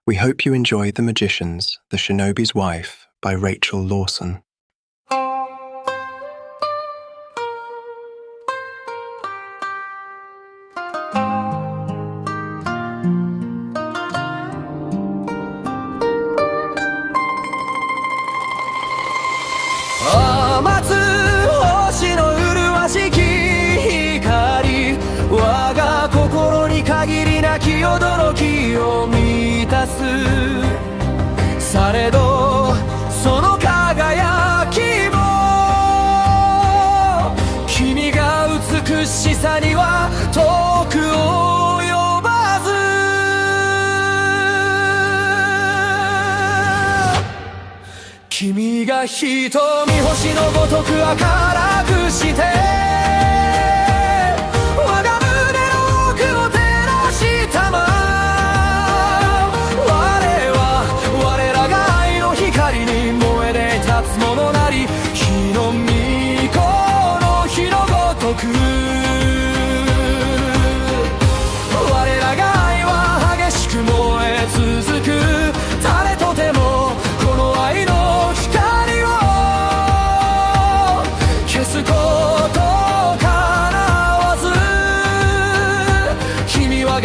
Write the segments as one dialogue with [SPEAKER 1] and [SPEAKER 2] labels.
[SPEAKER 1] We hope you enjoyed The Magicians, The Shinobi's Wife by Rachel Lawson.
[SPEAKER 2] 限りなき驚きを満たすされどその輝きも君が美しさには遠く及ばず君が瞳星のごとく明るくして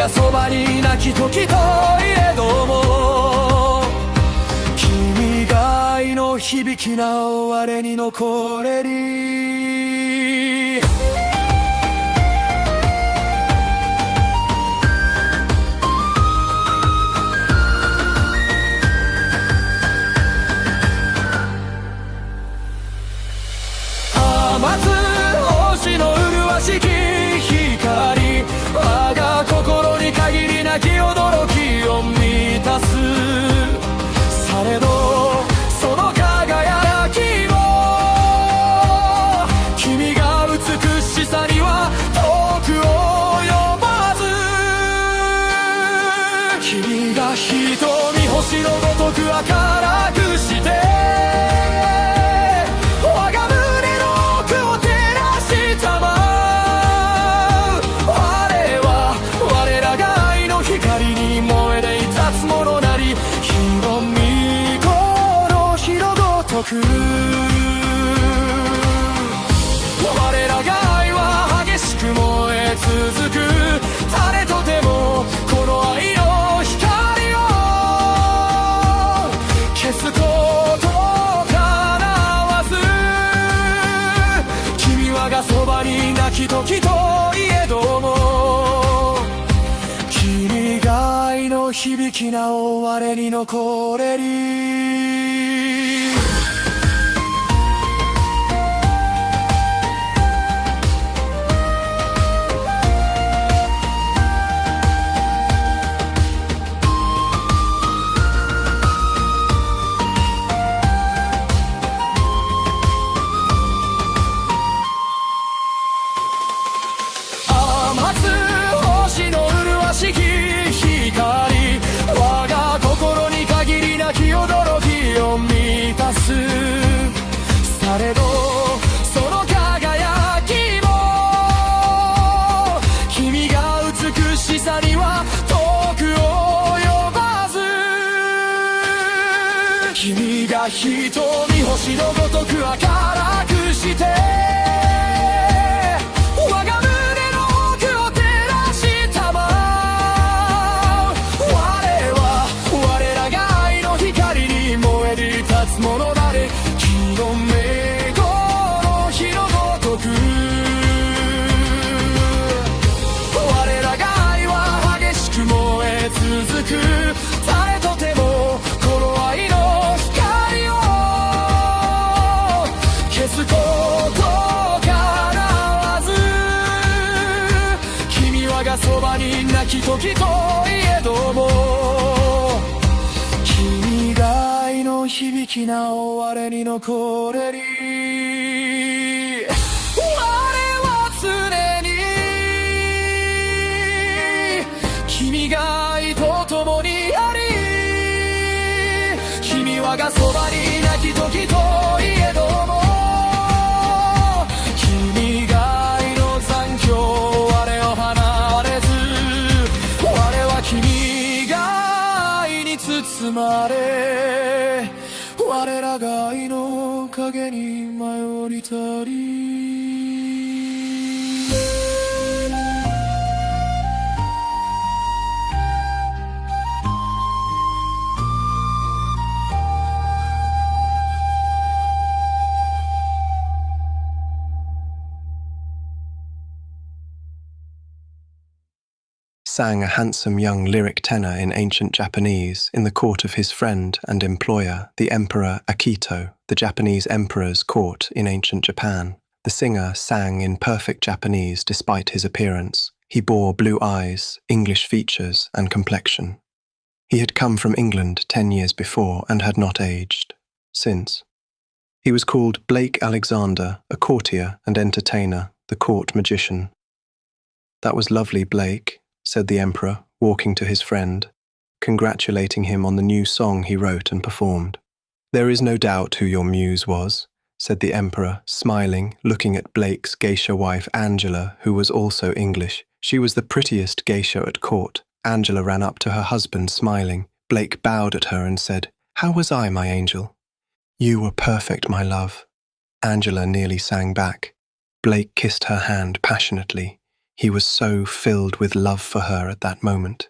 [SPEAKER 2] そばに泣き時といえども君が愛の響きな我に残れり余つ星の麗しき光我が心に限りなき驚きを満たすされどその輝きも君が美しさには遠く及ばず君が瞳星のごとく明るくして我らが愛は激しく燃え続く誰とでもこの愛の光を消すことかなわず君はがそばに泣き時といえども君が愛の響きな我に残れりされどその輝きも君が美しさには遠く及ばず君が瞳星のごとく明るくして我が胸の奥を照らしたま我らが愛の光に燃えり立つものなれ気の目続く誰とてもこの愛の光を消すことかなわず君はがそばに泣き時といえども君が愛の響きな我に残れり我は常に君が共にあり君はがそばに泣き時といえども君が愛の残響我を離れず我は君が愛に包まれ我らが愛の影に舞い降りたり
[SPEAKER 1] sang a handsome young lyric tenor in ancient Japanese in the court of his friend and employer, the Emperor Akito, the Japanese emperor's court in ancient Japan. The singer sang in perfect Japanese despite his appearance. He bore blue eyes, English features, and complexion. He had come from England 10 years before and had not aged since. He was called Blake Alexander, a courtier and entertainer, the court magician. "That was lovely, Blake," said the emperor, walking to his friend, congratulating him on the new song he wrote and performed. "There is no doubt who your muse was," said the emperor, smiling, looking at Blake's geisha wife Angela, who was also English. She was the prettiest geisha at court. Angela ran up to her husband, smiling. Blake bowed at her and said, "How was I, my angel?" "You were perfect, my love," Angela nearly sang back. Blake kissed her hand passionately. He was so filled with love for her at that moment.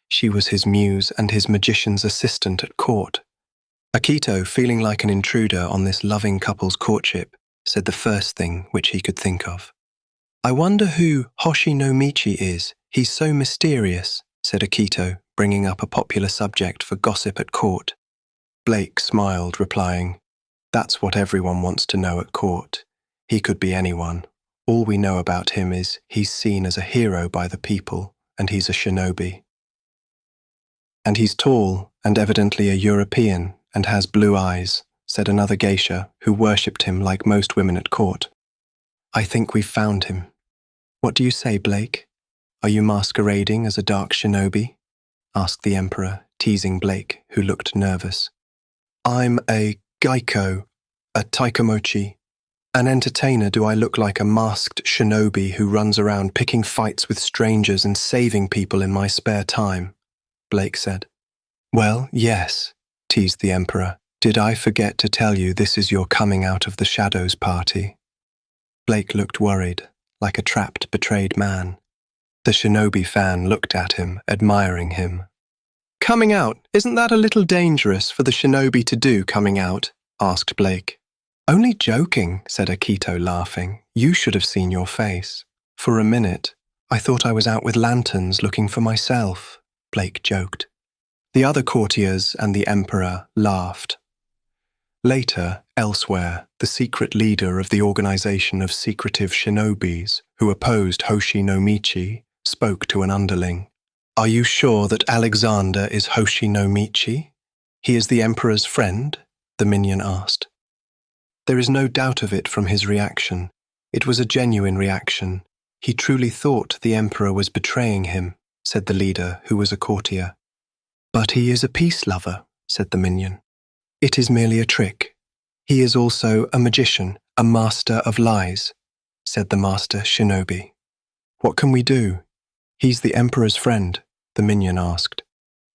[SPEAKER 1] She was his muse and his magician's assistant at court. Akito, feeling like an intruder on this loving couple's courtship, said the first thing which he could think of. "I wonder who Hoshi no Michi is. He's so mysterious," said Akito, bringing up a popular subject for gossip at court. Blake smiled, replying, "That's what everyone wants to know at court. He could be anyone. All we know about him is he's seen as a hero by the people, and he's a shinobi. And he's tall and evidently a European and has blue eyes," said another geisha who worshipped him like most women at court. "I think we've found him. What do you say, Blake? Are you masquerading as a dark shinobi?" asked the emperor, teasing Blake, who looked nervous. "I'm a geiko, a taikomochi. An entertainer. Do I look like a masked shinobi who runs around picking fights with strangers and saving people in my spare time?" Blake said. "Well, yes," teased the emperor. "Did I forget to tell you this is your coming out of the shadows party?" Blake looked worried, like a trapped, betrayed man. The shinobi fan looked at him, admiring him. "Coming out, isn't that a little dangerous for the shinobi to do, coming out?" asked Blake. "Only joking," said Akito, laughing. "You should have seen your face. For a minute, I thought I was out with lanterns looking for myself," Blake joked. The other courtiers and the emperor laughed. Later, elsewhere, the secret leader of the organization of secretive shinobis who opposed Hoshi no Michi spoke to an underling. "Are you sure that Alexander is Hoshi no Michi? He is the emperor's friend?" the minion asked. "There is no doubt of it from his reaction. It was a genuine reaction. He truly thought the emperor was betraying him," said the leader, who was a courtier. "But he is a peace lover," said the minion. "It is merely a trick. He is also a magician, a master of lies," said the master shinobi. "What can we do? He's the emperor's friend," the minion asked.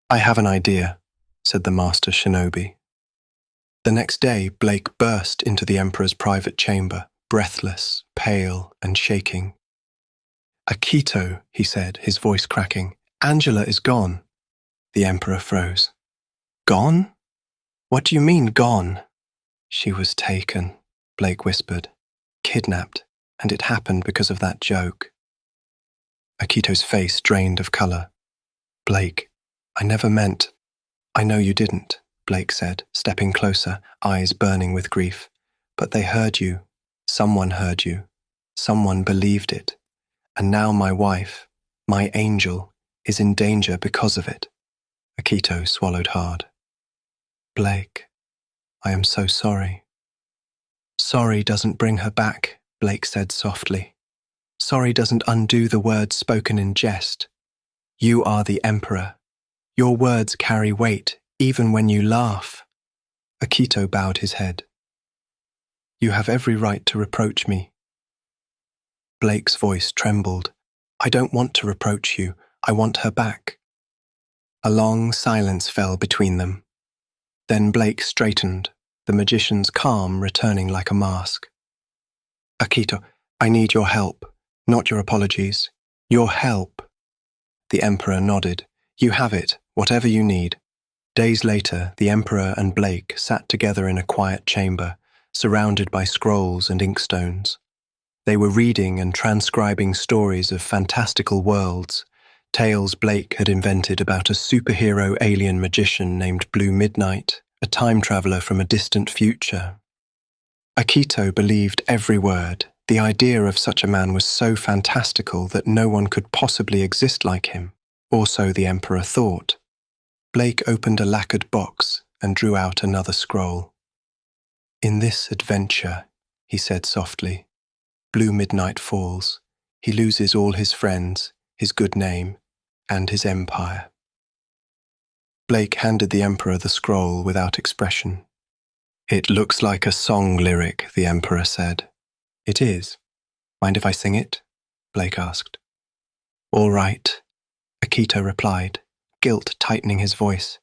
[SPEAKER 1] "I have an idea," said the master shinobi. The next day, Blake burst into the emperor's private chamber, breathless, pale, and shaking. "Akito," he said, his voice cracking, "Angela is gone." The emperor froze. "Gone? What do you mean, gone?" "She was taken," Blake whispered. "Kidnapped, and it happened because of that joke." Akito's face drained of color. "Blake, I never meant—" "I know you didn't," Blake said, stepping closer, eyes burning with grief. "But they heard you. Someone heard you. Someone believed it. And now my wife, my angel, is in danger because of it." Akito swallowed hard. "Blake, I am so sorry." "Sorry doesn't bring her back," Blake said softly. "Sorry doesn't undo the words spoken in jest. You are the emperor. Your words carry weight, even when you laugh." Akito bowed his head. "You have every right to reproach me." Blake's voice trembled. "I don't want to reproach you. I want her back." A long silence fell between them. Then Blake straightened, the magician's calm returning like a mask. Akito, I need your help, not your apologies. Your help. The Emperor nodded. You have it, whatever you need. Days later, the Emperor and Blake sat together in a quiet chamber, surrounded by scrolls and inkstones. They were reading and transcribing stories of fantastical worlds, tales Blake had invented about a superhero alien magician named Blue Midnight, a time traveler from a distant future. Akito believed every word. The idea of such a man was so fantastical that no one could possibly exist like him, or so the Emperor thought. Blake opened a lacquered box and drew out another scroll. In this adventure, he said softly, Blue Midnight falls. He loses all his friends, his good name, and his empire. Blake handed the Emperor the scroll without expression. It looks like a song lyric, the Emperor said. It is. Mind if I sing it? Blake asked. All right, Akito replied, guilt tightening his voice.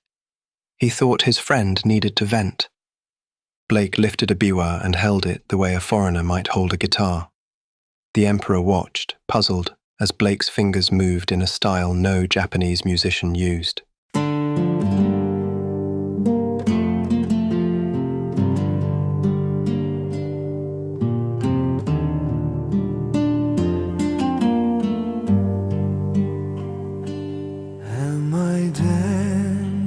[SPEAKER 1] He thought his friend needed to vent. Blake lifted a biwa and held it the way a foreigner might hold a guitar. The Emperor watched, puzzled, as Blake's fingers moved in a style no Japanese musician used.
[SPEAKER 2] Am I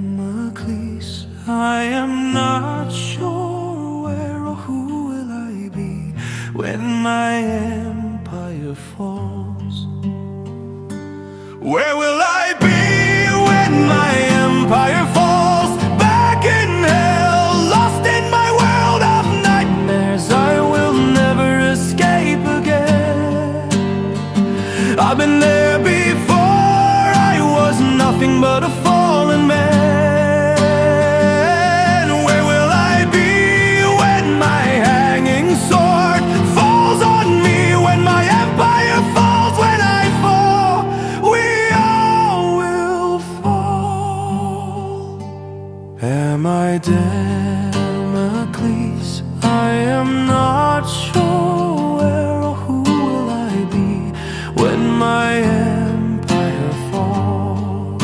[SPEAKER 2] Damocles? I am not sure where or who will I be when my empire falls. Where will I be when my empire falls? Back in hell, lost in my world of nightmares. I will never escape again. I've been there before. I was nothing but a fallen man. Where will I be when my hanging sword falls on me? When my empire falls, when I fall, we all will fall. Am I Damocles? I am not sure where or who will I be when my empire falls.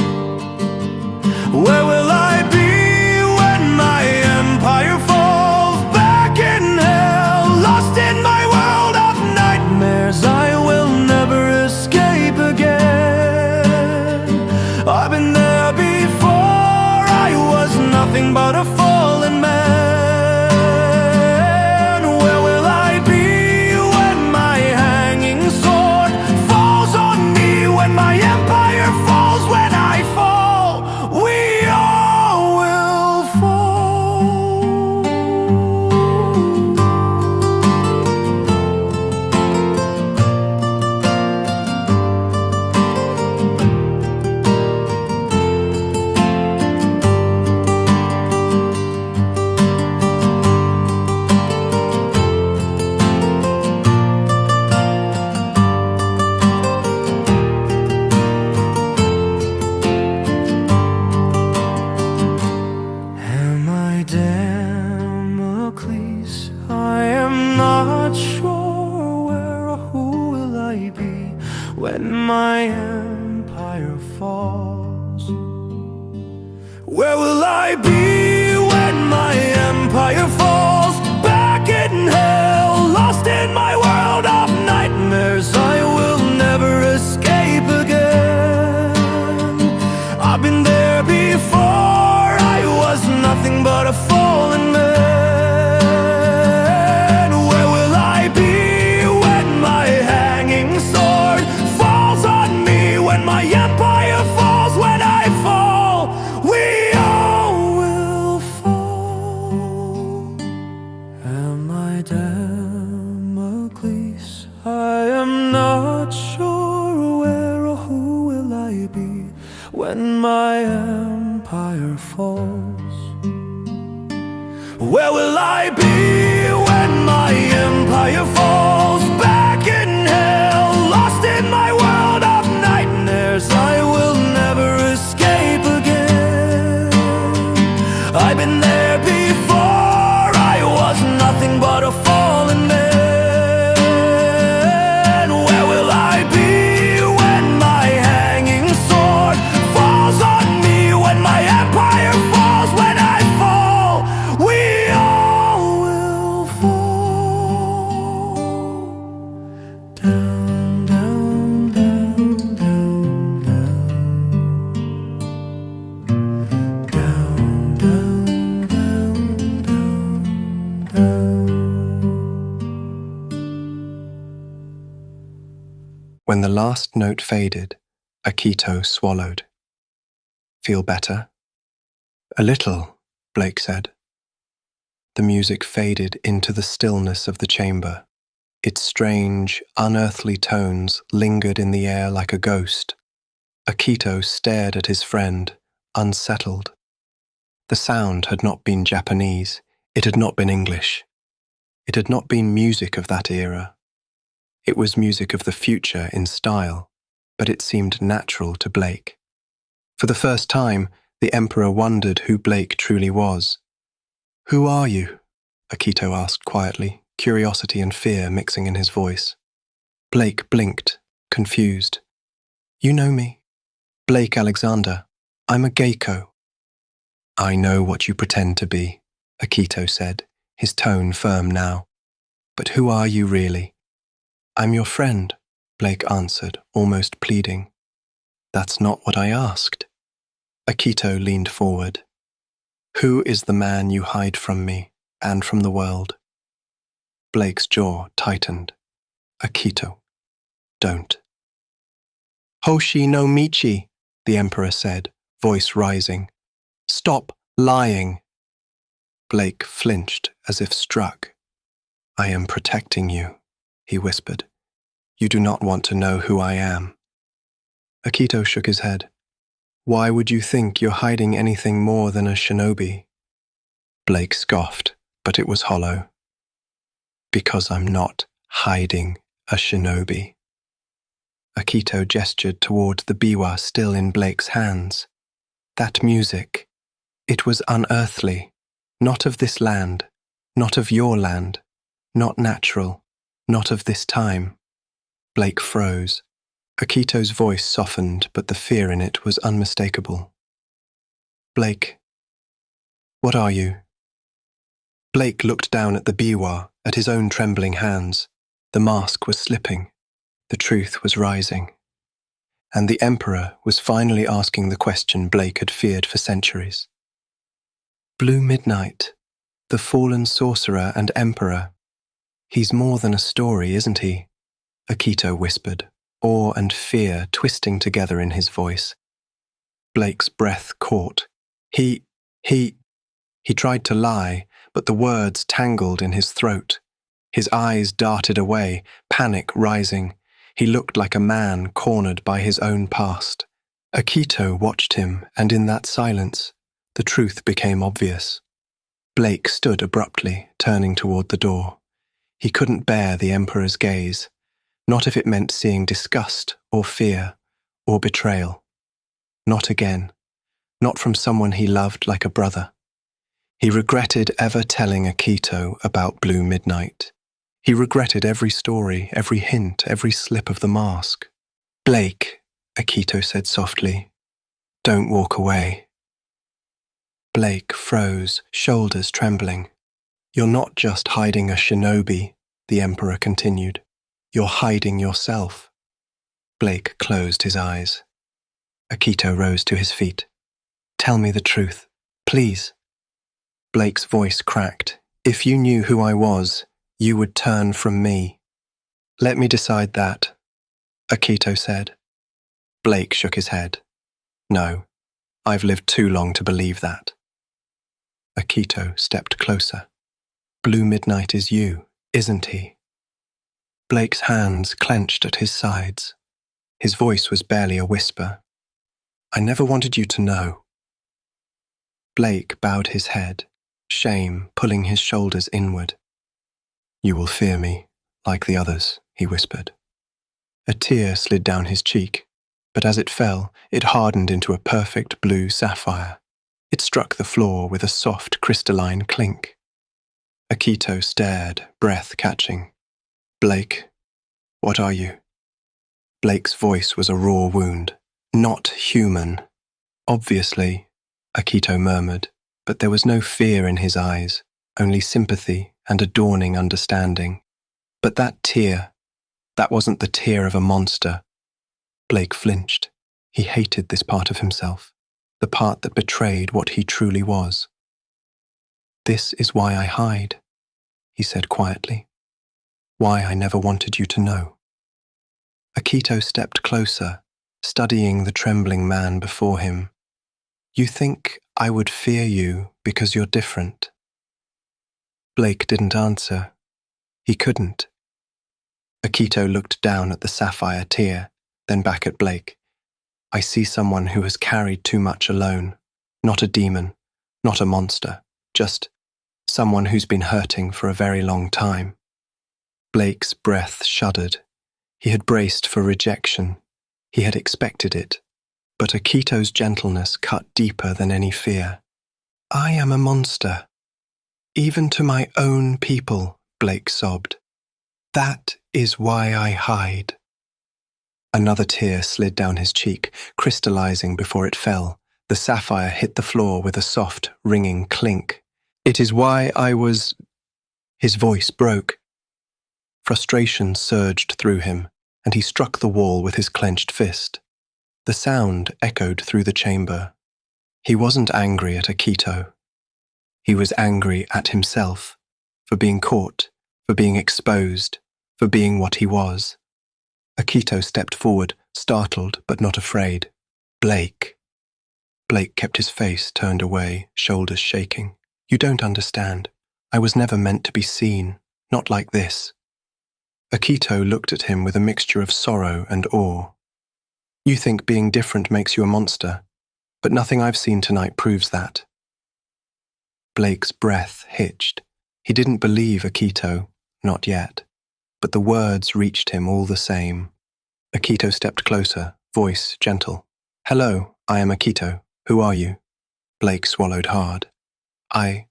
[SPEAKER 2] Where will I be when my empire falls? Back in hell, lost in my world of nightmares. I will never escape again. I've been there before. I was nothing but a fallen man. Where will I be when my hanging sword falls on me? When my empire falls, when I fall, we all will fall. Am I Damocles? I am not sure where or who will I be when my empire falls. Where will I be when my empire falls? Back in hell, lost in my world of nightmares. I will never escape again. I've been there before. I was nothing but a fallen man. Where will I be when my hanging sword falls on me? When my empire falls, when I fall, we all will fall. Am I Damocles? I am not sure where or who will I be when my empire falls. Where will I be when my empire falls? Back in hell, lost in my world of nightmares. I will never escape again. I've been there before. I was nothing but a fallen man. Where will I be when my hanging sword falls on me? When my empire falls, when I fall, we all will fall. Down, down, down, down, down. Down, down, down, down, down.
[SPEAKER 1] When the last note faded, Akito swallowed. Feel better? A little, Blake said. The music faded into the stillness of the chamber. Its strange, unearthly tones lingered in the air like a ghost. Akito stared at his friend, unsettled. The sound had not been Japanese. It had not been English. It had not been music of that era. It was music of the future in style, but it seemed natural to Blake. For the first time, the Emperor wondered who Blake truly was. "Who are you?" Akito asked quietly, curiosity and fear mixing in his voice. Blake blinked, confused. "You know me. Blake Alexander. I'm a Geiko." "I know what you pretend to be," Akito said, his tone firm now. "But who are you really?" "I'm your friend," Blake answered, almost pleading. "That's not what I asked." Akito leaned forward. "Who is the man you hide from me and from the world?" Blake's jaw tightened. "Akito, don't." "Hoshi no Michi," the Emperor said, voice rising. "Stop lying." Blake flinched as if struck. "I am protecting you," he whispered. "You do not want to know who I am." Akito shook his head. "Why would you think you're hiding anything more than a shinobi?" Blake scoffed, but it was hollow. "Because I'm not hiding a shinobi." Akito gestured toward the biwa still in Blake's hands. That music, it was unearthly, not of this land, not of your land, not natural, not of this time. Blake froze. Akito's voice softened, but the fear in it was unmistakable. "Blake, what are you?" Blake looked down at the biwa, at his own trembling hands. The mask was slipping. The truth was rising. And the Emperor was finally asking the question Blake had feared for centuries. "Blue Midnight, the fallen sorcerer and Emperor. He's more than a story, isn't he?" Akito whispered, awe and fear twisting together in his voice. Blake's breath caught. He tried to lie, but the words tangled in his throat. His eyes darted away, panic rising. He looked like a man cornered by his own past. Akito watched him, and in that silence, the truth became obvious. Blake stood abruptly, turning toward the door. He couldn't bear the Emperor's gaze, not if it meant seeing disgust or fear or betrayal. Not again, not from someone he loved like a brother. He regretted ever telling Akito about Blue Midnight. He regretted every story, every hint, every slip of the mask. "Blake," Akito said softly, "don't walk away." Blake froze, shoulders trembling. "You're not just hiding a shinobi," the Emperor continued. "You're hiding yourself." Blake closed his eyes. Akito rose to his feet. "Tell me the truth, please." Blake's voice cracked. "If you knew who I was, you would turn from me." "Let me decide that," Akito said. Blake shook his head. "No, I've lived too long to believe that." Akito stepped closer. "Blue Midnight is you, isn't he?" Blake's hands clenched at his sides. His voice was barely a whisper. "I never wanted you to know." Blake bowed his head, shame pulling his shoulders inward. "You will fear me, like the others," he whispered. A tear slid down his cheek, but as it fell, it hardened into a perfect blue sapphire. It struck the floor with a soft, crystalline clink. Akito stared, breath catching. Blake, what are you? Blake's voice was a raw wound. Not human. Obviously, Akito murmured, but there was no fear in his eyes, only sympathy and a dawning understanding. But that tear, that wasn't the tear of a monster. Blake flinched. He hated this part of himself, the part that betrayed what he truly was. This is why I hide, he said quietly. Why I never wanted you to know. Akito stepped closer, studying the trembling man before him. You think I would fear you because you're different? Blake didn't answer. He couldn't. Akito looked down at the sapphire tear, then back at Blake. I see someone who has carried too much alone. Not a demon, not a monster, just someone who's been hurting for a very long time. Blake's breath shuddered. He had braced for rejection. He had expected it. But Akito's gentleness cut deeper than any fear. I am a monster. Even to my own people, Blake sobbed. That is why I hide. Another tear slid down his cheek, crystallizing before it fell. The sapphire hit the floor with a soft, ringing clink. It is why I was... His voice broke. Frustration surged through him, and he struck the wall with his clenched fist. The sound echoed through the chamber. He wasn't angry at Akito. He was angry at himself, for being caught, for being exposed, for being what he was. Akito stepped forward, startled but not afraid. Blake. Blake kept his face turned away, shoulders shaking. You don't understand. I was never meant to be seen, not like this. Akito looked at him with a mixture of sorrow and awe. You think being different makes you a monster, but nothing I've seen tonight proves that. Blake's breath hitched. He didn't believe Akito, not yet, but the words reached him all the same. Akito stepped closer, voice gentle. Hello, I am Akito. Who are you? Blake swallowed hard. I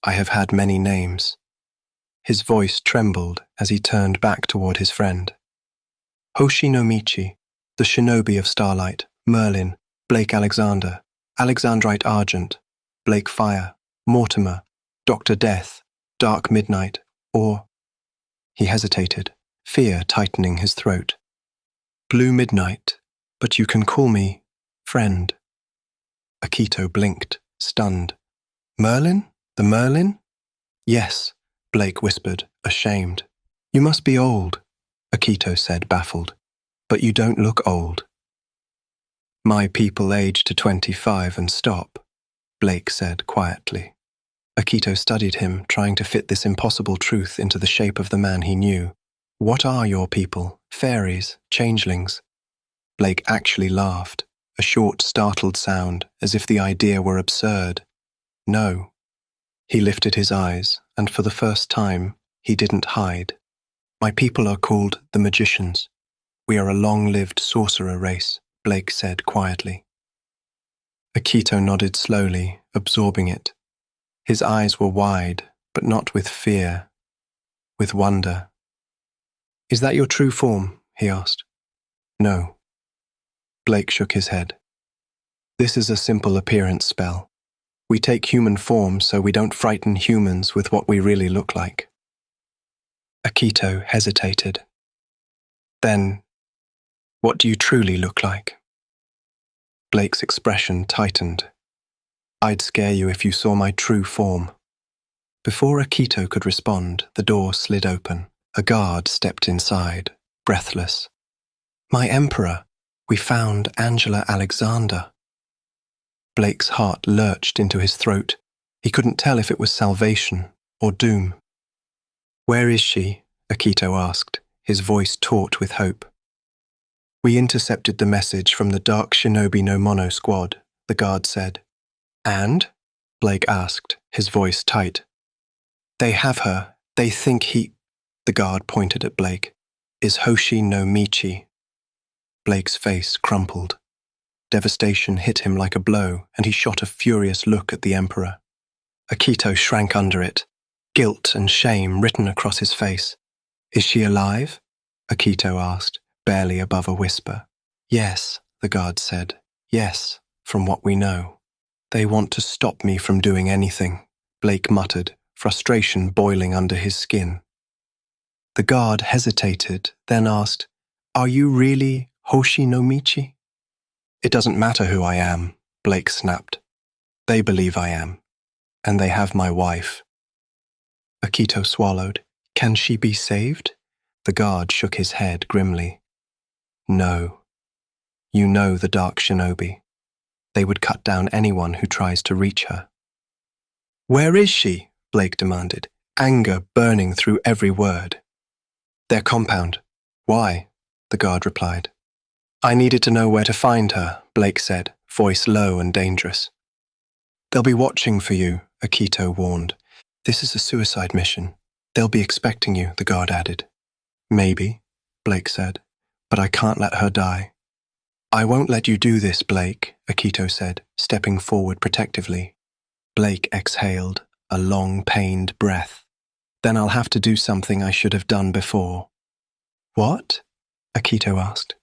[SPEAKER 1] have had many names. His voice trembled as he turned back toward his friend. Hoshi-no-Michi, the Shinobi of Starlight, Merlin, Blake Alexander, Alexandrite Argent, Blake Fire, Mortimer, Dr. Death, Dark Midnight, or... He hesitated, fear tightening his throat. Blue Midnight, but you can call me friend. Akito blinked, stunned. Merlin? The Merlin? Yes, Blake whispered, ashamed. You must be old, Akito said, baffled. But you don't look old. My people age to 25 and stop, Blake said quietly. Akito studied him, trying to fit this impossible truth into the shape of the man he knew. What are your people? Fairies? Changelings? Blake actually laughed, a short, startled sound, as if the idea were absurd. No. He lifted his eyes, and for the first time, he didn't hide. My people are called the Magicians. We are a long-lived sorcerer race, Blake said quietly. Akito nodded slowly, absorbing it. His eyes were wide, but not with fear, with wonder. Is that your true form? He asked. No. Blake shook his head. This is a simple appearance spell. We take human form so we don't frighten humans with what we really look like. Akito hesitated. Then, what do you truly look like? Blake's expression tightened. I'd scare you if you saw my true form. Before Akito could respond, the door slid open. A guard stepped inside, breathless. My emperor, we found Angela Alexander. Blake's heart lurched into his throat. He couldn't tell if it was salvation or doom. Where is she? Akito asked, his voice taut with hope. We intercepted the message from the Dark Shinobi no Mono squad, the guard said. And? Blake asked, his voice tight. They have her. They think he... The guard pointed at Blake. Is Hoshi no Michi. Blake's face crumpled. devastation hit him like a blow, and he shot a furious look at the emperor. Akito shrank under it, guilt and shame written across his face. "Is she alive?" Akito asked, barely above a whisper. "Yes," the guard said. "Yes, from what we know." "They want to stop me from doing anything," Blake muttered, frustration boiling under his skin. The guard hesitated, then asked, "Are you really Hoshi no Michi?" "It doesn't matter who I am," Blake snapped. "They believe I am, and they have my wife." Akito swallowed. "Can she be saved?" The guard shook his head grimly. "No. You know the Dark Shinobi. They would cut down anyone who tries to reach her." "Where is she?" Blake demanded, anger burning through every word. "Their compound." "Why?" the guard replied. "I needed to know where to find her," Blake said, voice low and dangerous. "They'll be watching for you," Akito warned. "This is a suicide mission. They'll be expecting you," the guard added. "Maybe," Blake said, "but I can't let her die." "I won't let you do this, Blake," Akito said, stepping forward protectively. Blake exhaled, a long, pained breath. "Then I'll have to do something I should have done before." "What?" Akito asked.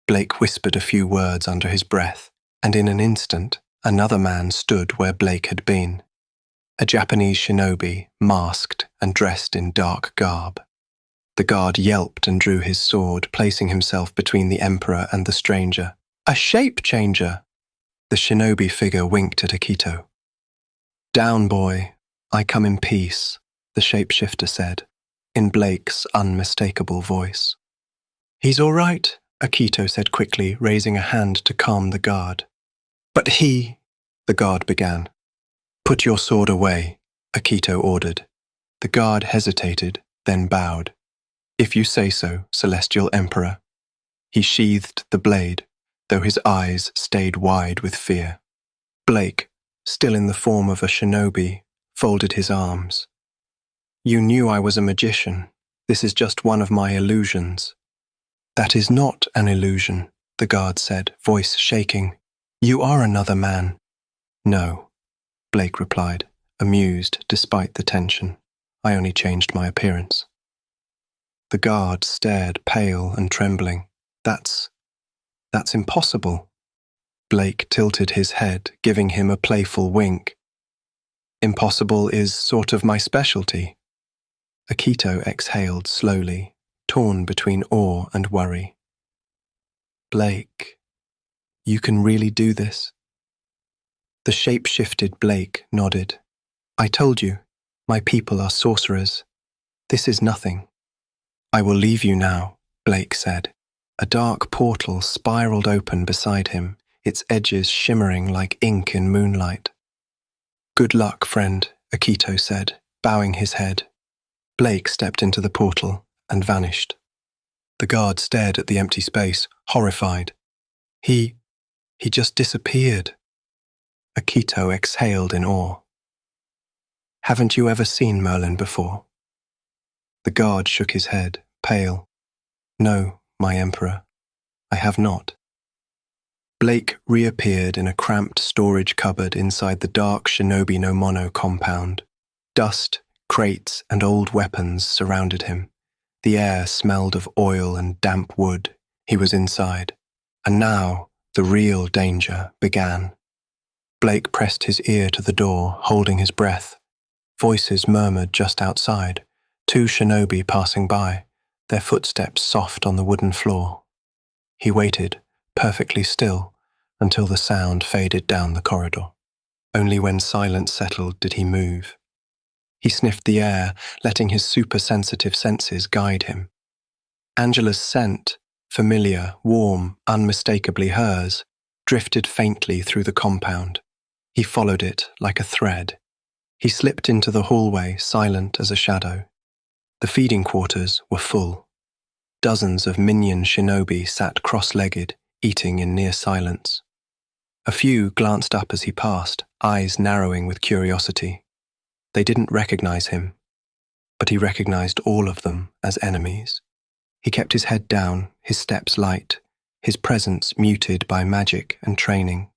[SPEAKER 1] Blake whispered a few words under his breath, and in an instant, another man stood where Blake had been. A Japanese shinobi, masked and dressed in dark garb. The guard yelped and drew his sword, placing himself between the emperor and the stranger. "A shape changer!" The shinobi figure winked at Akito. "Down, boy. I come in peace," the shapeshifter said, in Blake's unmistakable voice. "He's all right," Akito said quickly, raising a hand to calm the guard. "But the guard began. "Put your sword away," Akito ordered. The guard hesitated, then bowed. "If you say so, Celestial Emperor." He sheathed the blade, though his eyes stayed wide with fear. Blake, still in the form of a shinobi, folded his arms. "You knew I was a magician. This is just one of my illusions." "That is not an illusion," the guard said, voice shaking. "You are another man." "No," Blake replied, amused despite the tension. "I only changed my appearance." The guard stared, pale and trembling. That's impossible." Blake tilted his head, giving him a playful wink. "Impossible is sort of my specialty." Akito exhaled slowly, torn between awe and worry. "Blake, you can really do this?" The shape-shifted Blake nodded. "I told you, my people are sorcerers. This is nothing." "I will leave you now," Blake said. A dark portal spiraled open beside him, its edges shimmering like ink in moonlight. "Good luck, friend," Akito said, bowing his head. Blake stepped into the portal and vanished. The guard stared at the empty space, horrified. He just disappeared." Akito exhaled in awe. "Haven't you ever seen Merlin before?" The guard shook his head, pale. "No, my emperor, I have not." Blake reappeared in a cramped storage cupboard inside the dark Shinobi no Mono compound. Dust, crates, and old weapons surrounded him. The air smelled of oil and damp wood. He was inside. And now, the real danger began. Blake pressed his ear to the door, holding his breath. Voices murmured just outside, 2 shinobi passing by, their footsteps soft on the wooden floor. He waited, perfectly still, until the sound faded down the corridor. Only when silence settled did he move. He sniffed the air, letting his super-sensitive senses guide him. Angela's scent, familiar, warm, unmistakably hers, drifted faintly through the compound. He followed it like a thread. He slipped into the hallway, silent as a shadow. The feeding quarters were full. Dozens of minion shinobi sat cross-legged, eating in near silence. A few glanced up as he passed, eyes narrowing with curiosity. They didn't recognize him, but he recognized all of them as enemies. He kept his head down, his steps light, his presence muted by magic and training.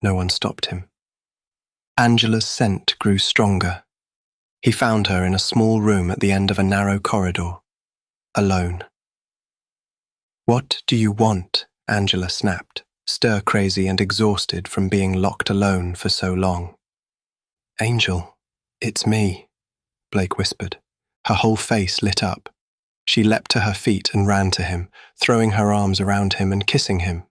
[SPEAKER 1] No one stopped him. Angela's scent grew stronger. He found her in a small room at the end of a narrow corridor, alone. "What do you want?" Angela snapped, stir-crazy and exhausted from being locked alone for so long. "Angel, it's me," Blake whispered. Her whole face lit up. She leapt to her feet and ran to him, throwing her arms around him and kissing him.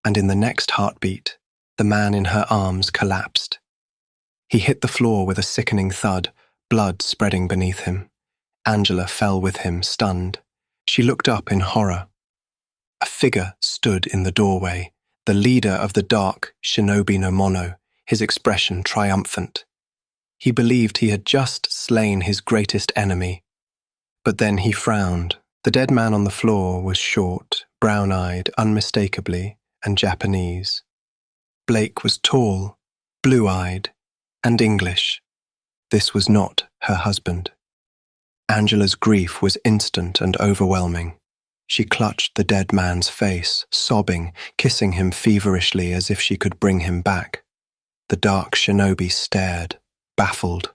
[SPEAKER 1] And in the next heartbeat, the man in her arms collapsed. He hit the floor with a sickening thud, blood spreading beneath him. Angela fell with him, stunned. She looked up in horror. A figure stood in the doorway, the leader of the dark Shinobi no Mono, his expression triumphant. He believed he had just slain his greatest enemy. But then he frowned. The dead man on the floor was short, brown-eyed, unmistakably, and Japanese. Blake was tall, blue-eyed, and English. This was not her husband. Angela's grief was instant and overwhelming. She clutched the dead man's face, sobbing, kissing him feverishly as if she could bring him back. The dark shinobi stared, baffled.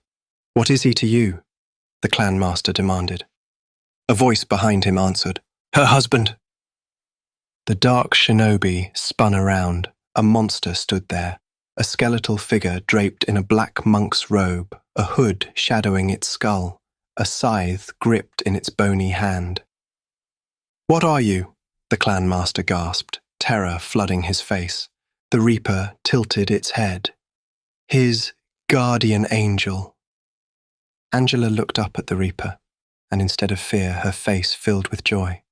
[SPEAKER 1] "What is he to you?" the clan master demanded. A voice behind him answered, "Her husband." The dark shinobi spun around. A monster stood there, a skeletal figure draped in a black monk's robe, a hood shadowing its skull, a scythe gripped in its bony hand. "What are you?" the clan master gasped, terror flooding his face. The Reaper tilted its head. "His guardian angel." Angela looked up at the Reaper, and instead of fear, her face filled with joy.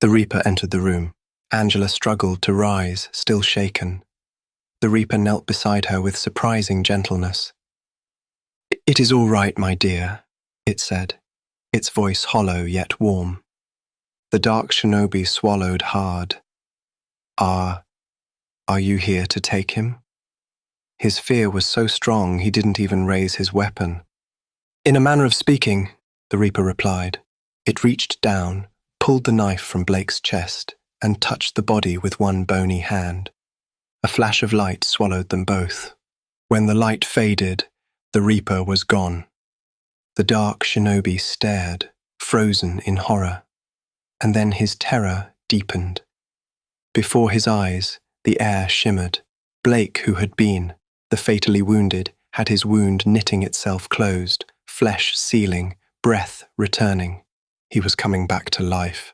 [SPEAKER 1] The Reaper entered the room. Angela struggled to rise, still shaken. The Reaper knelt beside her with surprising gentleness. "It is all right, my dear," it said, its voice hollow yet warm. The dark shinobi swallowed hard. Are you here to take him?" His fear was so strong he didn't even raise his weapon. "In a manner of speaking," the Reaper replied. It reached down, pulled the knife from Blake's chest, and touched the body with one bony hand. A flash of light swallowed them both. When the light faded, the Reaper was gone. The dark shinobi stared, frozen in horror, and then his terror deepened. Before his eyes, the air shimmered. Blake, who had been, the fatally wounded, had his wound knitting itself closed, flesh sealing, breath returning. He was coming back to life.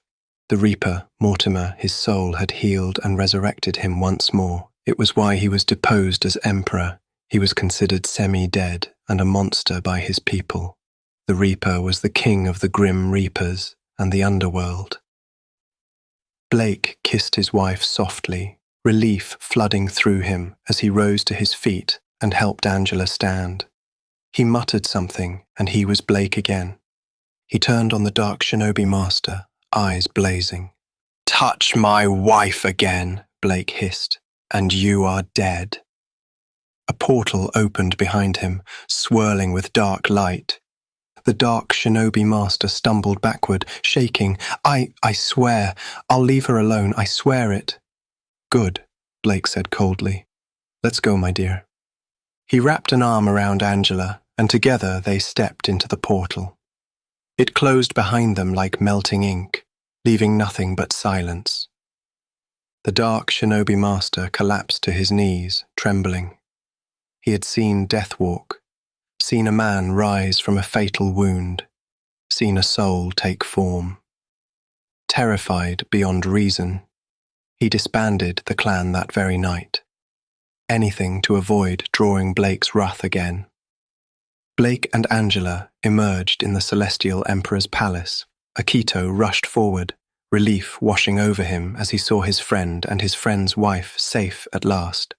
[SPEAKER 1] The Reaper, Mortimer, his soul had healed and resurrected him once more. It was why he was deposed as emperor. He was considered semi-dead and a monster by his people. The Reaper was the king of the grim reapers and the underworld. Blake kissed his wife softly, relief flooding through him as he rose to his feet and helped Angela stand. He muttered something, and he was Blake again. He turned on the dark shinobi master, eyes blazing. "Touch my wife again," Blake hissed, "and you are dead." A portal opened behind him, swirling with dark light. The dark shinobi master stumbled backward, shaking. I swear, I'll leave her alone, I swear it." "Good," Blake said coldly. "Let's go, my dear." He wrapped an arm around Angela, and together they stepped into the portal. It closed behind them like melting ink, leaving nothing but silence. The dark shinobi master collapsed to his knees, trembling. He had seen death walk, seen a man rise from a fatal wound, seen a soul take form. Terrified beyond reason, he disbanded the clan that very night. Anything to avoid drawing Blake's wrath again. Blake and Angela emerged in the Celestial Emperor's palace. Akito rushed forward, relief washing over him as he saw his friend and his friend's wife safe at last.